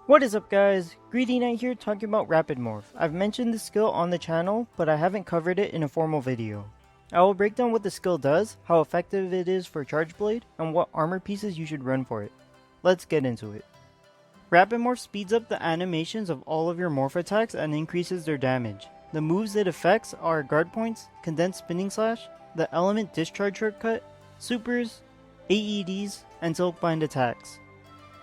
What is up guys, Greedy Knight here talking about Rapid Morph. I've mentioned this skill on the channel, but I haven't covered it in a formal video. I will break down what the skill does, how effective it is for Charge Blade, and what armor pieces you should run for it. Let's get into it. Rapid Morph speeds up the animations of all of your Morph attacks and increases their damage. The moves it affects are Guard Points, Condensed Spinning Slash, the Element Discharge Shortcut, Supers, AEDs, and Silkbind attacks.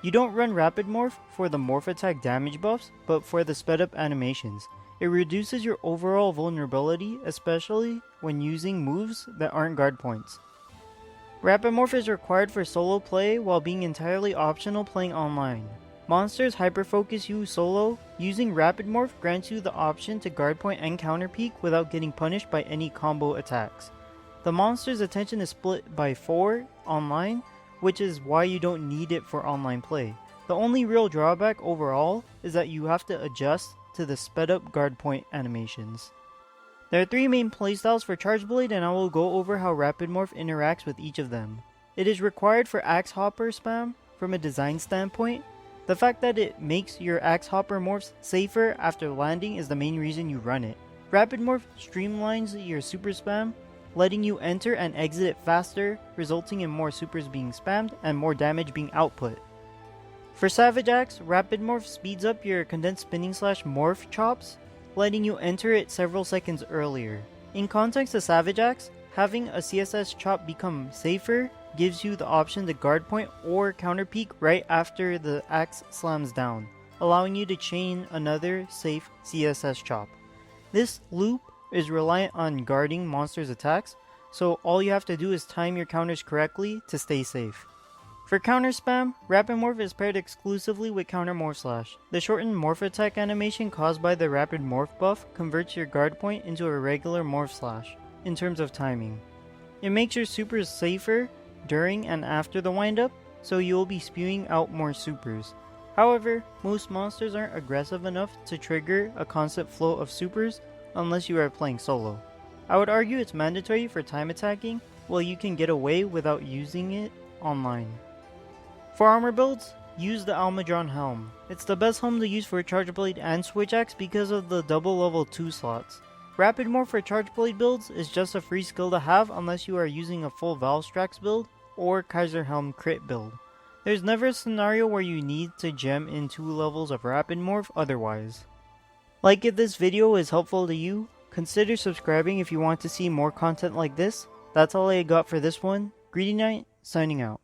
You don't run Rapid Morph for the Morph attack damage buffs, but for the sped up animations. It reduces your overall vulnerability, especially when using moves that aren't guard points. Rapid Morph is required for solo play while being entirely optional playing online. Monsters hyperfocus you solo. Using Rapid Morph grants you the option to guard point and counter peek without getting punished by any combo attacks. The monster's attention is split by 4 online, which is why you don't need it for online play. The only real drawback overall is that you have to adjust to the sped up guard point animations. There are 3 main playstyles for Charge Blade, and I will go over how Rapid Morph interacts with each of them. It is required for Axe Hopper spam from a design standpoint. The fact that it makes your Axe Hopper morphs safer after landing is the main reason you run it. Rapid Morph streamlines your super spam, letting you enter and exit it faster, resulting in more supers being spammed and more damage being output. For Savage Axe, Rapid Morph speeds up your Condensed Spinning Slash morph chops, letting you enter it several seconds earlier. In context of Savage Axe, having a CSS chop become safer gives you the option to guard point or counter peek right after the axe slams down, allowing you to chain another safe CSS chop. This loop is reliant on guarding monsters' attacks, so all you have to do is time your counters correctly to stay safe. For counter spam, Rapid Morph is paired exclusively with Counter Morph Slash. The shortened morph attack animation caused by the Rapid Morph buff converts your guard point into a regular Morph Slash in terms of timing. It makes your supers safer during and after the windup, so you will be spewing out more supers. However, most monsters aren't aggressive enough to trigger a constant flow of supers unless you are playing solo. I would argue it's mandatory for time attacking, while you can get away without using it online. For armor builds, use the Almadron Helm. It's the best helm to use for Charge Blade and Switchaxe because of the double level 2 slots. Rapid Morph for Charge Blade builds is just a free skill to have unless you are using a full Valstrax build or Kaiser Helm crit build. There's never a scenario where you need to gem in 2 levels of Rapid Morph otherwise. Like if this video is helpful to you, consider subscribing if you want to see more content like this. That's all I got for this one. Greedy Knight, signing out.